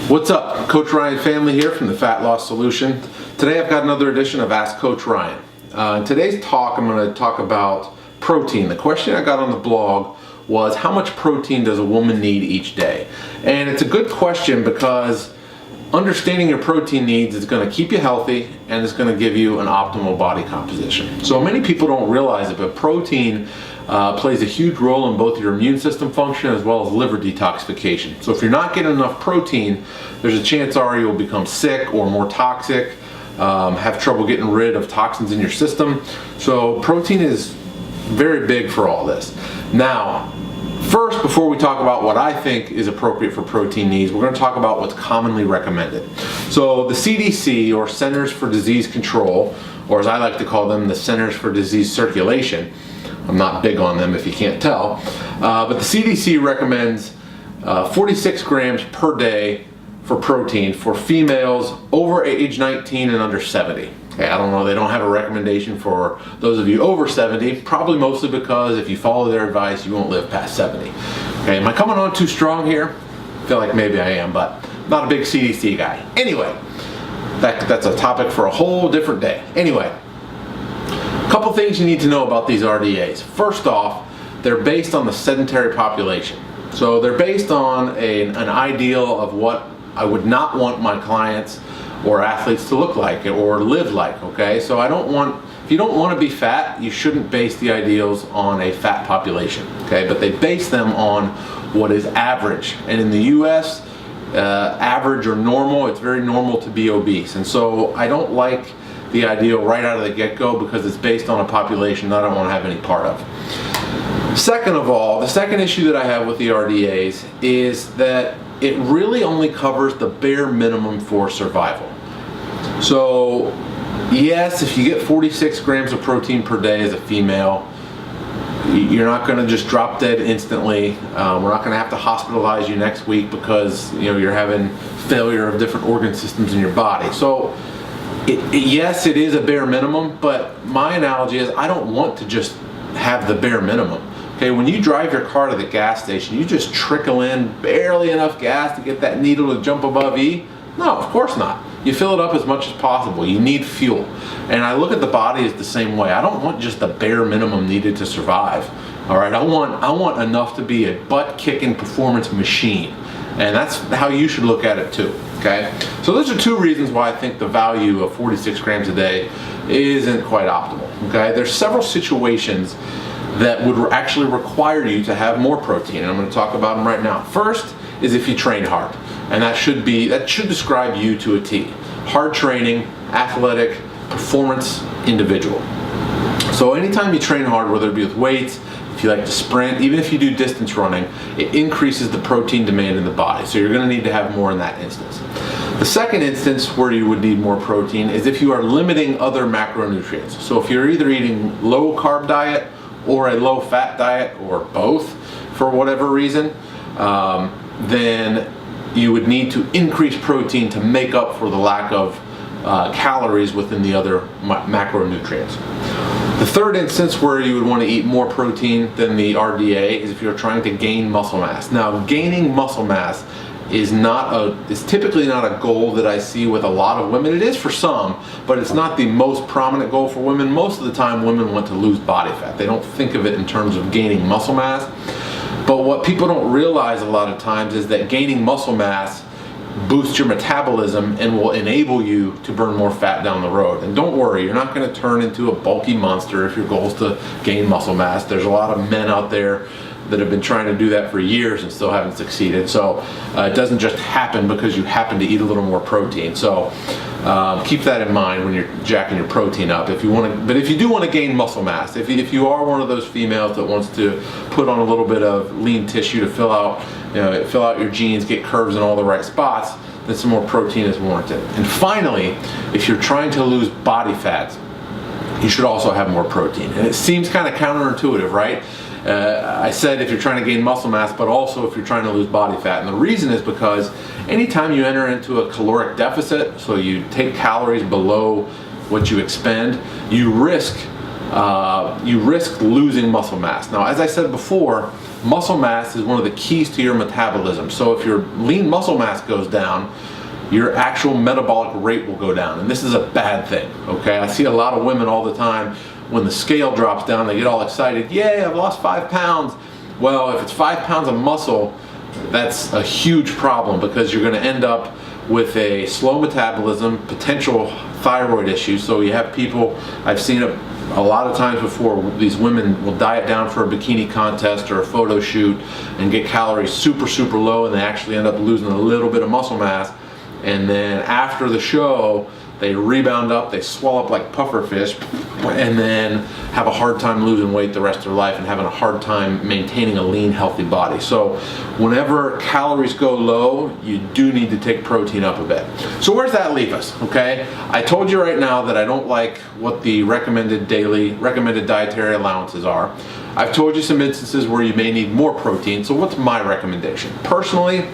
What's up? Coach Ryan family here from the Fat Loss Solution. Today I've got another edition of Ask Coach Ryan. In today's talk I'm going to talk about protein. The question I got on the blog was, how much protein does a woman need each day? And it's a good question because understanding your protein needs is going to keep you healthy and it's going to give you an optimal body composition. So many people don't realize it, but protein plays a huge role in both your immune system function as well as liver detoxification. So if you're not getting enough protein, there's a chance you'll become sick or more toxic, have trouble getting rid of toxins in your system. So protein is very big for all this. Now, first, before we talk about what I think is appropriate for protein needs, we're going to talk about what's commonly recommended. So the CDC, or Centers for Disease Control, or as I like to call them, the Centers for Disease Circulation, I'm not big on them if you can't tell, but the CDC recommends 46 grams per day for protein for females over age 19 and under 70. Okay, I don't know, they don't have a recommendation for those of you over 70, probably mostly because if you follow their advice, you won't live past 70. Okay, am I coming on too strong here? I feel like maybe I am, but I'm not a big CDC guy. Anyway, that's a topic for a whole different day. Anyway, a couple things you need to know about these RDAs. First off, they're based on the sedentary population. So they're based on an ideal of what I would not want my clients or athletes to look like or live like, okay? So if you don't want to be fat, you shouldn't base the ideals on a fat population, okay? But they base them on what is average. And in the US, average or normal, it's very normal to be obese. And so I don't like the ideal right out of the get-go because it's based on a population that I don't want to have any part of. Second of all, the second issue that I have with the RDAs is that it really only covers the bare minimum for survival. So yes, if you get 46 grams of protein per day as a female, you're not going to just drop dead instantly. We're not going to have to hospitalize you next week because you're having failure of different organ systems in your body. So yes, it is a bare minimum, but my analogy is I don't want to just have the bare minimum. Okay, when you drive your car to the gas station, you just trickle in barely enough gas to get that needle to jump above E? No, of course not. You fill it up as much as possible. You need fuel. And I look at the body as the same way. I don't want just the bare minimum needed to survive. All right, I want enough to be a butt-kicking performance machine. And that's how you should look at it too, okay? So those are two reasons why I think the value of 46 grams a day isn't quite optimal, okay? There's several situations that would actually require you to have more protein, and I'm going to talk about them right now. First is if you train hard, and that should describe you to a T. Hard training, athletic, performance individual. So anytime you train hard, whether it be with weights, if you like to sprint, even if you do distance running, it increases the protein demand in the body. So you're going to need to have more in that instance. The second instance where you would need more protein is if you are limiting other macronutrients. So if you're either eating low carb diet or a low fat diet or both for whatever reason, then you would need to increase protein to make up for the lack of calories within the other macronutrients. The third instance where you would want to eat more protein than the RDA is if you're trying to gain muscle mass. Now, gaining muscle mass is typically not a goal that I see with a lot of women. It is for some, but it's not the most prominent goal for women. Most of the time, women want to lose body fat. They don't think of it in terms of gaining muscle mass. But what people don't realize a lot of times is that gaining muscle mass boosts your metabolism and will enable you to burn more fat down the road. And don't worry, you're not going to turn into a bulky monster if your goal is to gain muscle mass. There's a lot of men out there that have been trying to do that for years and still haven't succeeded. So it doesn't just happen because you happen to eat a little more protein. So keep that in mind when you're jacking your protein up. But if you do want to gain muscle mass, if you are one of those females that wants to put on a little bit of lean tissue to fill out your jeans, get curves in all the right spots, then some more protein is warranted. And finally, if you're trying to lose body fat, you should also have more protein. And it seems kind of counterintuitive, right? I said if you're trying to gain muscle mass, but also if you're trying to lose body fat. And the reason is because anytime you enter into a caloric deficit, so you take calories below what you expend, you risk losing muscle mass. Now, as I said before, muscle mass is one of the keys to your metabolism. So if your lean muscle mass goes down, your actual metabolic rate will go down, and this is a bad thing, okay? I see a lot of women all the time, when the scale drops down, they get all excited, yay, I've lost 5 pounds. Well, if it's 5 pounds of muscle, that's a huge problem, because you're gonna end up with a slow metabolism, potential thyroid issues. So you have people, I've seen it a lot of times before, these women will diet down for a bikini contest or a photo shoot and get calories super, super low, and they actually end up losing a little bit of muscle mass. And then after the show, they rebound up, they swell up like puffer fish, and then have a hard time losing weight the rest of their life and having a hard time maintaining a lean, healthy body. So whenever calories go low, you do need to take protein up a bit. So where's that leave us, okay? I told you right now that I don't like what the recommended dietary allowances are. I've told you some instances where you may need more protein, so what's my recommendation? Personally,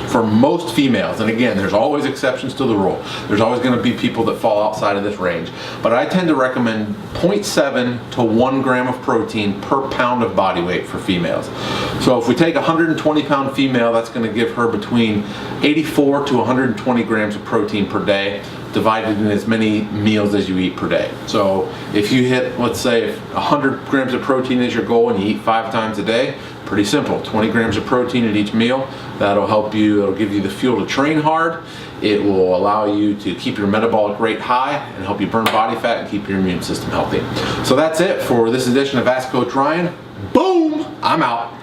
for most females, and again, there's always exceptions to the rule. There's always going to be people that fall outside of this range. But I tend to recommend 0.7 to 1 gram of protein per pound of body weight for females. So if we take a 120-pound female, that's going to give her between 84 to 120 grams of protein per day, divided in as many meals as you eat per day. So if you hit, let's say, if 100 grams of protein is your goal and you eat 5 times a day, pretty simple, 20 grams of protein at each meal. That'll help you, it'll give you the fuel to train hard. It will allow you to keep your metabolic rate high and help you burn body fat and keep your immune system healthy. So that's it for this edition of Ask Coach Ryan. Boom, I'm out.